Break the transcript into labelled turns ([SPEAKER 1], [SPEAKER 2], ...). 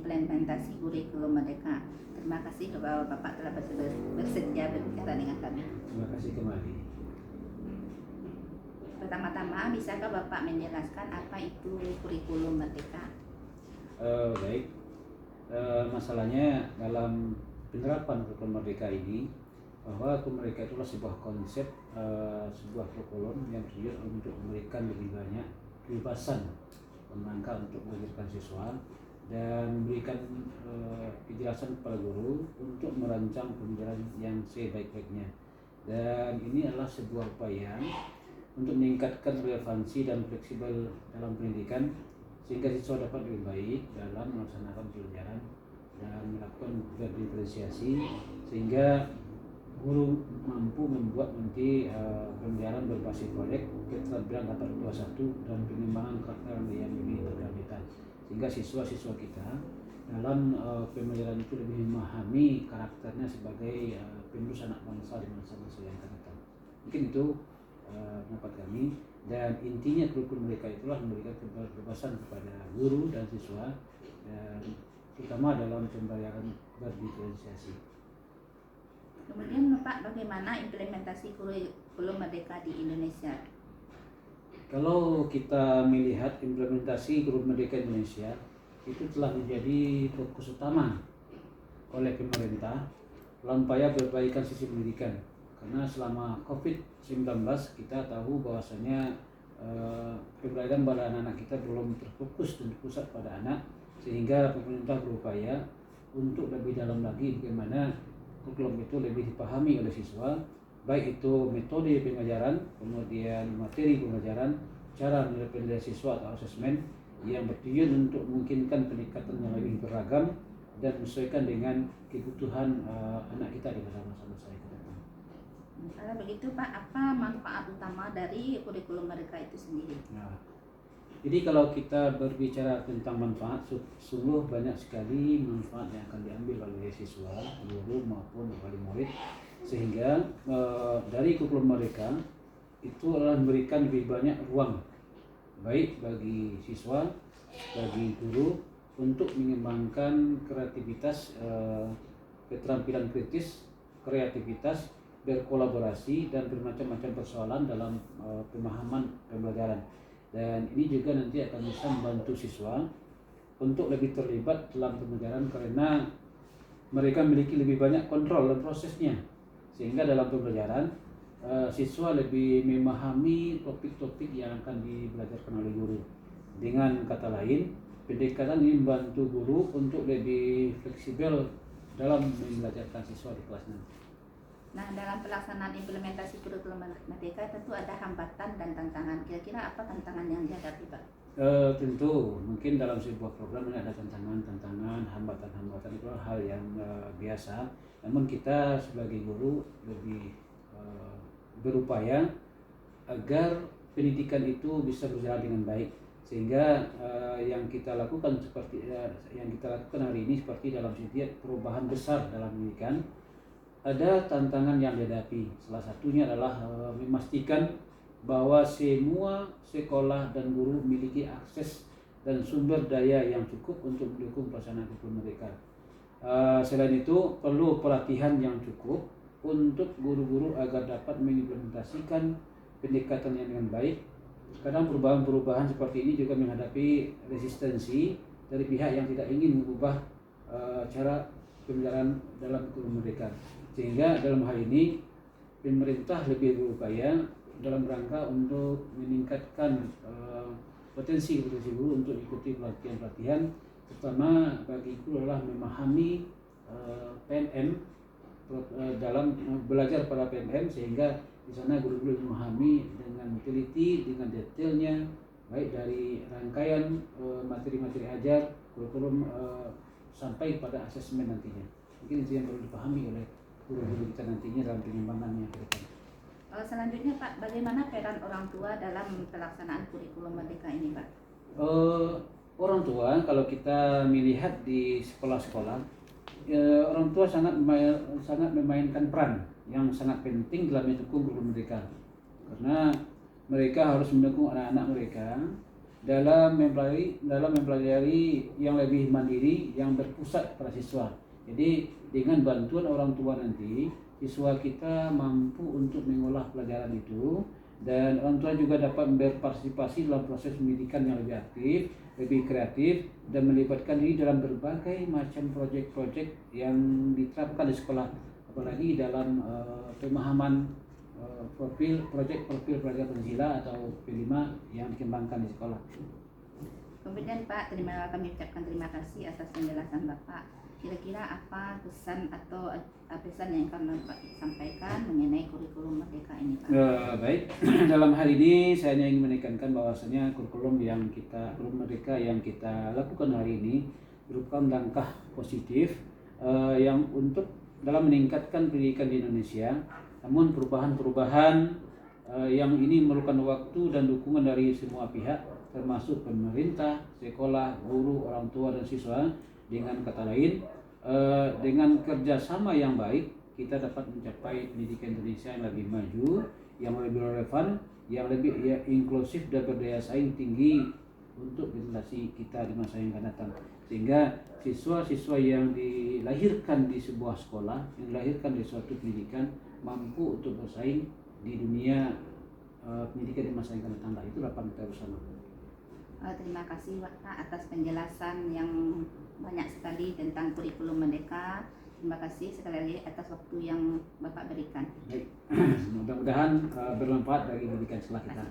[SPEAKER 1] implementasi kurikulum Merdeka. Terima kasih bahwa Bapak telah bersedia berbicara dengan kami.
[SPEAKER 2] Terima kasih kembali.
[SPEAKER 1] Pertama-tama, bisakah Bapak menjelaskan apa itu kurikulum Merdeka?
[SPEAKER 2] Baik, masalahnya dalam penerapan kurikulum Merdeka ini, bahwa kurikulum Merdeka itulah sebuah konsep, sebuah kurikulum yang tujuan untuk memberikan lebih banyak kebebasan merangka untuk mengajarkan siswa dan memberikan kejelasan kepada guru untuk merancang pembelajaran yang sebaik-baiknya. Dan ini adalah sebuah upaya untuk meningkatkan relevansi dan fleksibel dalam pendidikan sehingga siswa dapat lebih baik dalam melaksanakan pelajaran dan melakukan diferensiasi sehingga guru mampu membuat nanti pembelajaran berbasis proyek, keterampilan dapat 21 dan pengembangan karakter yang lebih berkelanjutan sehingga siswa-siswa kita dalam pembelajaran itu lebih memahami karakternya sebagai penerus anak bangsa di masa-masa yang akan datang. Mungkin itu pendapat kami, dan intinya kurikulum mereka itulah memberikan kebebasan kepada guru dan siswa dan terutama dalam pembelajaran berdiferensiasi.
[SPEAKER 1] Kemudian Bapak, bagaimana implementasi kurikulum Merdeka di Indonesia?
[SPEAKER 2] Kalau kita melihat implementasi kurikulum Merdeka Indonesia, itu telah menjadi fokus utama oleh pemerintah dalam upaya perbaikan sisi pendidikan. Karena selama COVID-19 kita tahu bahwasanya pembelajaran pada anak-anak kita belum terfokus dan terpusat pada anak, sehingga pemerintah berupaya untuk lebih dalam lagi bagaimana kurikulum itu lebih dipahami oleh siswa, baik itu metode pengajaran, kemudian materi pembelajaran, cara menilai siswa atau asesmen yang bertujuan untuk memungkinkan peningkatan yang lebih beragam dan menyesuaikan dengan kebutuhan anak kita di masa-masa yang akan datang.
[SPEAKER 1] Kalau begitu Pak, apa manfaat utama dari kurikulum Merdeka itu sendiri?
[SPEAKER 2] Nah, jadi kalau kita berbicara tentang manfaat, sungguh banyak sekali manfaat yang akan diambil oleh siswa, guru maupun wali murid, sehingga dari kurikulum Merdeka itu adalah memberikan lebih banyak ruang baik bagi siswa, bagi guru untuk mengembangkan kreativitas, keterampilan kritis, kreativitas, berkolaborasi dan bermacam-macam persoalan dalam pemahaman pembelajaran. Dan ini juga nanti akan bisa membantu siswa untuk lebih terlibat dalam pembelajaran karena mereka memiliki lebih banyak kontrol dalam prosesnya, sehingga dalam pembelajaran siswa lebih memahami topik-topik yang akan dibelajarkan oleh guru. Dengan kata lain, pendekatan ini membantu guru untuk lebih fleksibel dalam membelajarkan siswa di kelas nanti.
[SPEAKER 1] Nah, dalam pelaksanaan implementasi kurikulum Merdeka tentu ada hambatan dan tantangan. Kira-kira apa tantangan yang dihadapi Pak?
[SPEAKER 2] Tentu, mungkin dalam sebuah program ini ada tantangan-tantangan, hambatan-hambatan, itu hal yang biasa. Namun kita sebagai guru lebih berupaya agar pendidikan itu bisa berjalan dengan baik, sehingga yang kita lakukan hari ini seperti dalam setiap perubahan besar dalam pendidikan ada tantangan yang dihadapi. Salah satunya adalah memastikan bahwa semua sekolah dan guru memiliki akses dan sumber daya yang cukup untuk mendukung pelaksanaan kurikulum mereka. Selain itu perlu pelatihan yang cukup untuk guru-guru agar dapat mengimplementasikan pendekatan yang dengan baik. Kadang perubahan-perubahan seperti ini juga menghadapi resistensi dari pihak yang tidak ingin mengubah cara pembelajaran dalam kurikulum mereka. Sehingga dalam hal ini pemerintah lebih berupaya dalam rangka untuk meningkatkan potensi guru untuk ikuti pelatihan-pelatihan, terutama bagi guru adalah memahami PNM dalam belajar pada PNM, sehingga di sana guru-guru memahami dengan teliti, dengan detailnya, baik dari rangkaian materi-materi ajar, kurikulum sampai pada asesmen nantinya. Mungkin itu yang perlu dipahami oleh guru-guru kita nantinya dalam pengembangannya ke depan.
[SPEAKER 1] Selanjutnya Pak, bagaimana peran orang tua dalam pelaksanaan kurikulum Merdeka ini Pak?
[SPEAKER 2] Orang tua, kalau kita melihat di sekolah-sekolah, orang tua sangat memainkan peran yang sangat penting dalam mendukung kurikulum mereka, karena mereka harus mendukung anak-anak mereka dalam mempelajari yang lebih mandiri, yang berpusat pada siswa. Jadi dengan bantuan orang tua nanti siswa kita mampu untuk mengolah pelajaran itu, dan orang tua juga dapat berpartisipasi dalam proses pendidikan yang lebih aktif, lebih kreatif, dan melibatkan diri dalam berbagai macam proyek-proyek yang diterapkan di sekolah, apalagi dalam pemahaman proyek profil pelajar Pancasila atau P5 yang dikembangkan di sekolah.
[SPEAKER 1] Kemudian Pak, kami ucapkan terima kasih atas penjelasan Bapak. Kira-kira apa pesan atau pesan yang akan Bapak sampaikan mengenai kurikulum Merdeka ini, Pak?
[SPEAKER 2] Baik, dalam hal ini saya hanya ingin menekankan bahwasanya kurikulum Merdeka yang kita lakukan hari ini merupakan langkah positif yang untuk dalam meningkatkan pendidikan di Indonesia. Namun perubahan-perubahan yang ini memerlukan waktu dan dukungan dari semua pihak, termasuk pemerintah, sekolah, guru, orang tua, dan siswa. Dengan kata lain, dengan kerjasama yang baik, kita dapat mencapai pendidikan Indonesia yang lebih maju, yang lebih relevan, yang lebih inklusif dan berdaya saing tinggi untuk generasi kita di masa yang akan datang. Sehingga siswa-siswa yang dilahirkan di sebuah sekolah, yang dilahirkan di suatu pendidikan, mampu untuk bersaing di dunia pendidikan di masa yang akan datang. Itu harapan kita bersama.
[SPEAKER 1] Terima kasih Pak atas penjelasan yang banyak sekali tentang kurikulum Merdeka. Terima kasih sekali lagi atas waktu yang Bapak berikan.
[SPEAKER 2] Baik. Mudah-mudahan bermanfaat bagi pendidikan sekolah kita.